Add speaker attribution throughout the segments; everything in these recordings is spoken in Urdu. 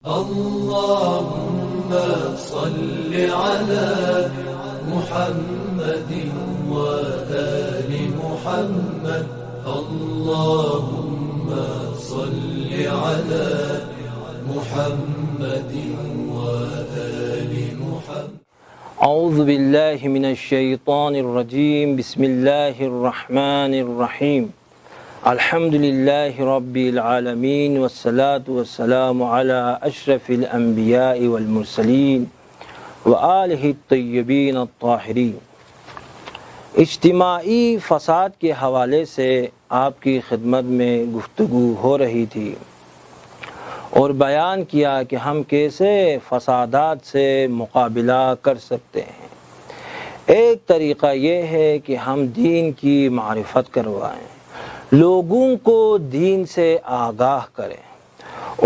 Speaker 1: اللهم صل على محمد وآل محمد. اللهم صل على محمد وآل محمد.
Speaker 2: اعوذ باللہ من الشیطان الرجیم. بسم اللہ الرحمن الرحیم. الحمد للہ رب العالمین والصلاة والسلام علی اشرف الانبیاء والمرسلین وآلہ الطیبین الطاہرین. اجتماعی فساد کے حوالے سے آپ کی خدمت میں گفتگو ہو رہی تھی اور بیان کیا کہ ہم کیسے فسادات سے مقابلہ کر سکتے ہیں. ایک طریقہ یہ ہے کہ ہم دین کی معرفت کروائیں، لوگوں کو دین سے آگاہ کریں،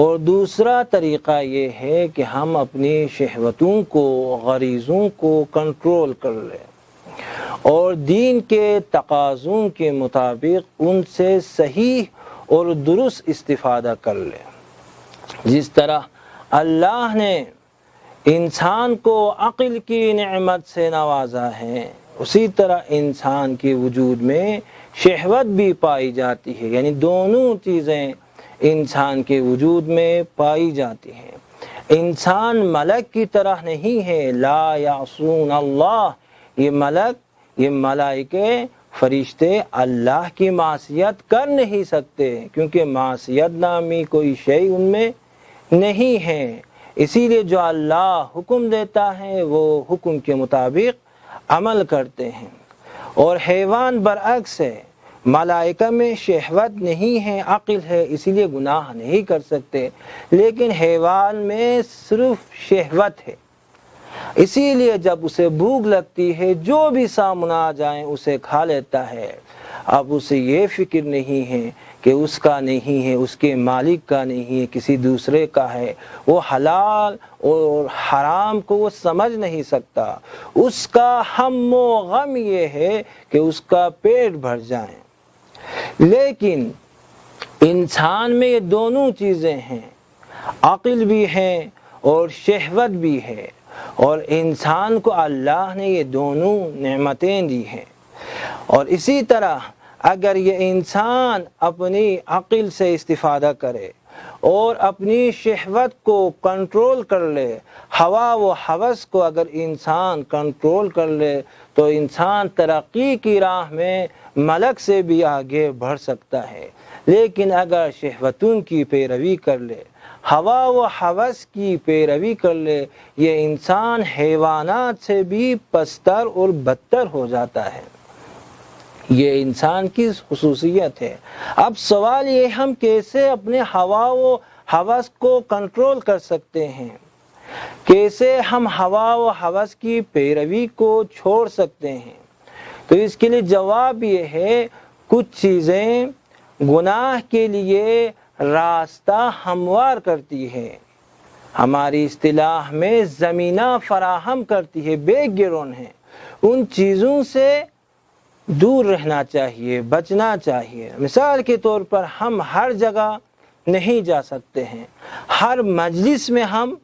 Speaker 2: اور دوسرا طریقہ یہ ہے کہ ہم اپنی شہوتوں کو، غریزوں کو کنٹرول کر لیں اور دین کے تقاضوں کے مطابق ان سے صحیح اور درست استفادہ کر لیں. جس طرح اللہ نے انسان کو عقل کی نعمت سے نوازا ہے، اسی طرح انسان کے وجود میں شہوت بھی پائی جاتی ہے، یعنی دونوں چیزیں انسان کے وجود میں پائی جاتی ہیں. انسان ملک کی طرح نہیں ہے. لا یعصون اللہ، یہ ملائکے فرشتے اللہ کی معصیت کر نہیں سکتے، کیونکہ معصیت نامی کوئی شے ان میں نہیں ہے. اسی لیے جو اللہ حکم دیتا ہے وہ حکم کے مطابق عمل کرتے ہیں. اور حیوان برعکس ہے، ملائکہ میں شہوت نہیں ہے، عقل ہے، اسی لیے گناہ نہیں کر سکتے، لیکن حیوان میں صرف شہوت ہے. اسی لیے جب اسے بھوک لگتی ہے جو بھی سامنے آ جائیں اسے کھا لیتا ہے. اب اسے یہ فکر نہیں ہے کہ اس کا نہیں ہے، اس کے مالک کا نہیں ہے، کسی دوسرے کا ہے. وہ حلال اور حرام کو وہ سمجھ نہیں سکتا. اس کا ہم و غم یہ ہے کہ اس کا پیٹ بھر جائے. لیکن انسان میں یہ دونوں چیزیں ہیں، عقل بھی ہے اور شہوت بھی ہے، اور انسان کو اللہ نے یہ دونوں نعمتیں دی ہیں. اور اسی طرح اگر یہ انسان اپنی عقل سے استفادہ کرے اور اپنی شہوت کو کنٹرول کر لے، ہوا و ہوس کو اگر انسان کنٹرول کر لے تو انسان ترقی کی راہ میں ملک سے بھی آگے بڑھ سکتا ہے. لیکن اگر شہوتوں کی پیروی کر لے، ہوا و ہوس کی پیروی کر لے، یہ انسان حیوانات سے بھی پستر اور بدتر ہو جاتا ہے. یہ انسان کی خصوصیت ہے. اب سوال یہ ہم کیسے اپنے ہوا و ہوس کو کنٹرول کر سکتے ہیں، کیسے ہم ہوا و ہوس کی پیروی کو چھوڑ سکتے ہیں؟ تو اس کے لیے جواب یہ ہے، کچھ چیزیں گناہ کے لیے راستہ ہموار کرتی ہے، ہماری اصطلاح میں زمینہ فراہم کرتی ہے، بیک گراؤنڈ ہے. ان چیزوں سے دور رہنا چاہیے، بچنا چاہیے. مثال کے طور پر ہم ہر جگہ نہیں جا سکتے ہیں، ہر مجلس میں ہم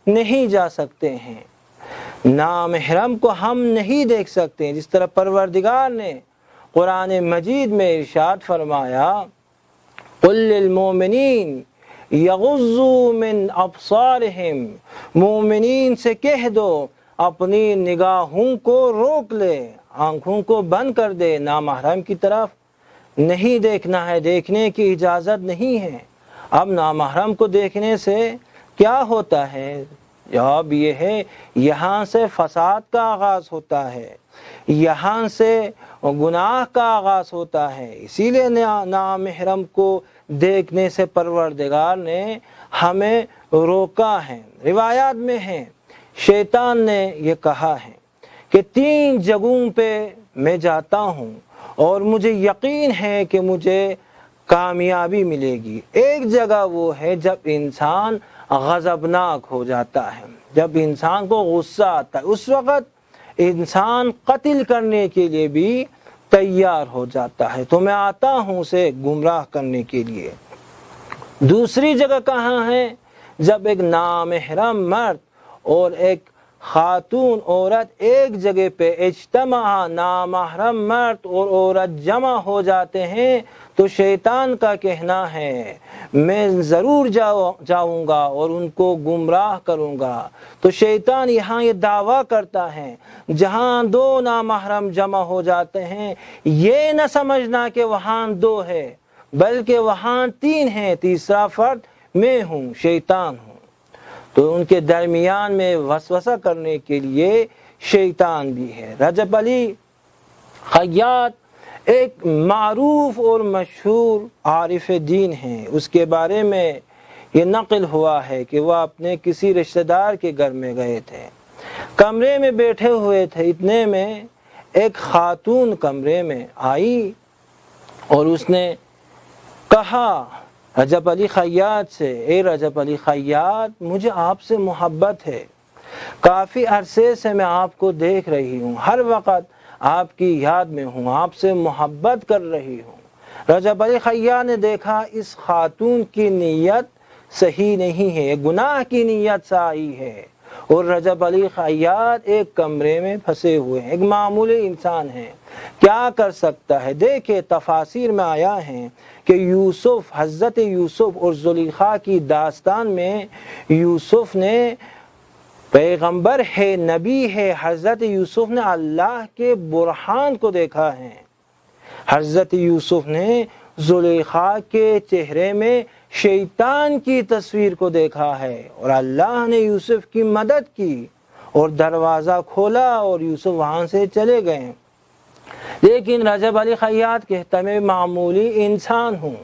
Speaker 2: نہیں جا سکتے ہیں، نامحرم کو ہم نہیں دیکھ سکتے ہیں. جس طرح پروردگار نے قرآن مجید میں ارشاد فرمایا، قل للمؤمنین یغضوا من ابصارہم، مومنین سے کہہ دو اپنی نگاہوں کو روک لے، آنکھوں کو بند کر دے، نامحرم کی طرف نہیں دیکھنا ہے، دیکھنے کی اجازت نہیں ہے. اب نامحرم کو دیکھنے سے کیا ہوتا ہے؟ جواب یہ ہے، یہاں سے فساد کا آغاز ہوتا ہے، یہاں سے گناہ کا آغاز ہوتا ہے. اسی لیے نامحرم کو دیکھنے سے پروردگار نے ہمیں روکا ہے. روایات میں ہے، شیطان نے یہ کہا ہے کہ 3 جگہوں پہ میں جاتا ہوں اور مجھے یقین ہے کہ مجھے کامیابی ملے گی. ایک جگہ وہ ہے جب انسان غضبناک ہو جاتا ہے، جب انسان کو غصہ آتا ہے، اس وقت انسان قتل کرنے کے لیے بھی تیار ہو جاتا ہے. تو میں آتا ہوں اسے گمراہ کرنے کے لیے. دوسری جگہ کہاں ہے؟ جب ایک نامحرم مرد اور ایک خاتون عورت ایک جگہ پہ اجتماع، نامحرم مرد اور عورت جمع ہو جاتے ہیں تو شیطان کا کہنا ہے میں ضرور جاؤں گا اور ان کو گمراہ کروں گا۔ تو شیطان یہاں یہ دعویٰ کرتا ہے جہاں دو نامحرم جمع ہو جاتے ہیں یہ نہ سمجھنا کہ وہاں دو ہے، بلکہ وہاں تین ہیں، تیسرا فرد میں ہوں، شیطان ہوں۔ تو ان کے درمیان میں وسوسہ کرنے کے لیے شیطان بھی ہے۔ رجب علی خیاط ایک معروف اور مشہور عارف دین ہیں۔ اس کے بارے میں یہ نقل ہوا ہے کہ وہ اپنے کسی رشتہ دار کے گھر میں گئے تھے، کمرے میں بیٹھے ہوئے تھے، اتنے میں ایک خاتون کمرے میں آئی اور اس نے کہا رجب علی خیاط سے، اے رجب علی خیاط مجھے آپ سے محبت ہے، کافی عرصے سے میں آپ کو دیکھ رہی ہوں، ہر وقت آپ کی یاد میں ہوں، آپ سے محبت کر رہی ہوں۔ رجب علی خیاط نے دیکھا اس خاتون کی نیت صحیح نہیں ہے، گناہ کی نیت سے آئی ہے، اور رجب علی خیاط ایک کمرے میں پھنسے ہوئے ہیں، ایک معمولی انسان ہے، کیا کر سکتا ہے؟ دیکھیں تفاسیر میں آیا ہے کہ یوسف، حضرت یوسف اور زلیخا کی داستان میں یوسف نے پیغمبر ہے، نبی ہے، حضرت یوسف نے اللہ کے برہان کو دیکھا ہے، حضرت یوسف نے زلیخا کے چہرے میں شیطان کی تصویر کو دیکھا ہے، اور اللہ نے یوسف کی مدد کی اور دروازہ کھولا اور یوسف وہاں سے چلے گئے۔ لیکن رجب علی خیاط کہتا میں معمولی انسان ہوں،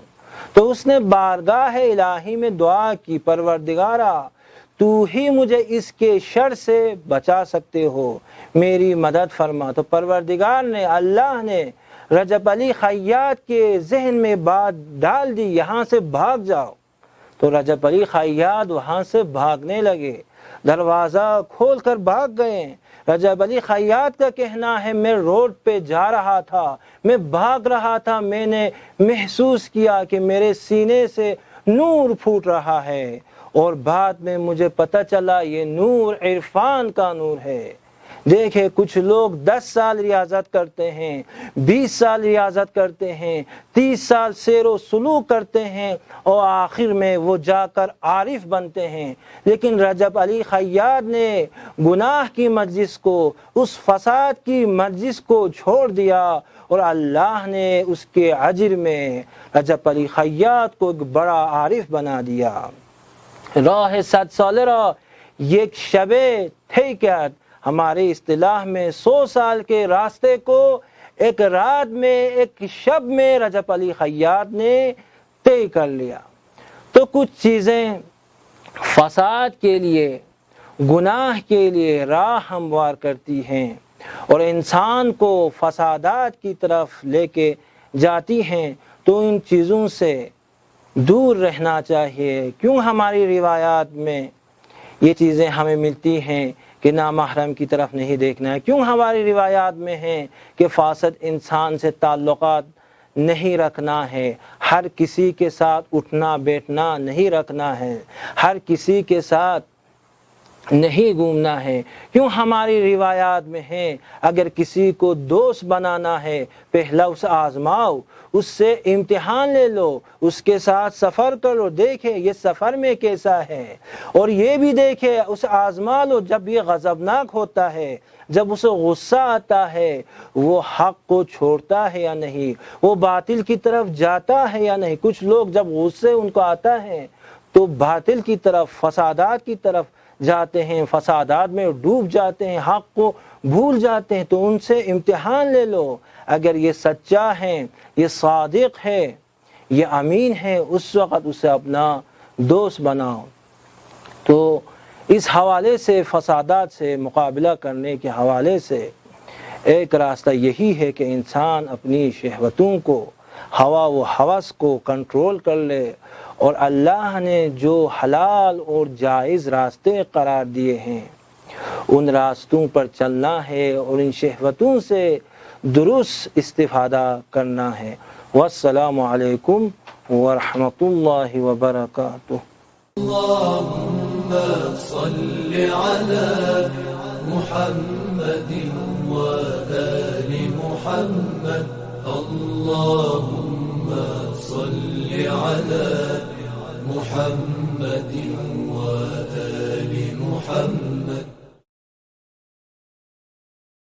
Speaker 2: تو اس نے بارگاہ الہی میں دعا کی، پروردگارا تو ہی مجھے اس کے شر سے بچا سکتے ہو، میری مدد فرما۔ تو پروردگار نے، اللہ نے رجب علی خیاط کے ذہن میں بات ڈال دی یہاں سے بھاگ جاؤ، تو رجب علی خیاط وہاں سے بھاگنے لگے، دروازہ کھول کر بھاگ گئے۔ رجب علی خیاط کا کہنا ہے میں روڈ پہ جا رہا تھا، میں بھاگ رہا تھا، میں نے محسوس کیا کہ میرے سینے سے نور پھوٹ رہا ہے، اور بعد میں مجھے پتہ چلا یہ نور عرفان کا نور ہے۔ دیکھیں کچھ لوگ 10 سال ریاضت کرتے ہیں، 20 سال ریاضت کرتے ہیں، 30 سال سیر و سلوک کرتے ہیں، اور آخر میں وہ جا کر عارف بنتے ہیں۔ لیکن رجب علی خیاط نے گناہ کی مجلس کو، اس فساد کی مجلس کو چھوڑ دیا، اور اللہ نے اس کے اجر میں رجب علی خیاط کو ایک بڑا عارف بنا دیا۔ راہ 100 ساله را یک شبه طی کرد، ہماری اصطلاح میں 100 سال کے راستے کو ایک رات میں، ایک شب میں رجب علی خیاط نے طے کر لیا۔ تو کچھ چیزیں فساد کے لیے، گناہ کے لیے راہ ہموار کرتی ہیں اور انسان کو فسادات کی طرف لے کے جاتی ہیں، تو ان چیزوں سے دور رہنا چاہیے۔ کیوں ہماری روایات میں یہ چیزیں ہمیں ملتی ہیں کہ نامحرم کی طرف نہیں دیکھنا ہے؟ کیوں ہماری روایات میں ہیں کہ فاسد انسان سے تعلقات نہیں رکھنا ہے، ہر کسی کے ساتھ اٹھنا بیٹھنا نہیں رکھنا ہے، ہر کسی کے ساتھ نہیں گھومنا ہے؟ کیوں ہماری روایات میں ہیں اگر کسی کو دوست بنانا ہے پہلا اسے آزماؤ، اس سے امتحان لے لو، اس کے ساتھ سفر کرو، دیکھے یہ سفر میں کیسا ہے، اور یہ بھی دیکھے اسے آزما لو، جب یہ غضبناک ہوتا ہے، جب اسے غصہ آتا ہے، وہ حق کو چھوڑتا ہے یا نہیں، وہ باطل کی طرف جاتا ہے یا نہیں۔ کچھ لوگ جب غصے ان کو آتا ہے تو باطل کی طرف، فسادات کی طرف جاتے ہیں، فسادات میں ڈوب جاتے ہیں، حق کو بھول جاتے ہیں۔ تو ان سے امتحان لے لو، اگر یہ سچا ہے، یہ صادق ہے، یہ امین ہے، اس وقت اسے اپنا دوست بناؤ۔ تو اس حوالے سے، فسادات سے مقابلہ کرنے کے حوالے سے ایک راستہ یہی ہے کہ انسان اپنی شہوتوں کو، ہوا و ہوس کو کنٹرول کر لے، اور اللہ نے جو حلال اور جائز راستے قرار دیے ہیں ان راستوں پر چلنا ہے اور ان شہوتوں سے درست استفادہ کرنا ہے۔ والسلام علیکم ورحمۃ اللہ وبرکاتہ۔
Speaker 1: اللهم صل على محمد وآل محمد. اللهم صل على محمد وآل محمد.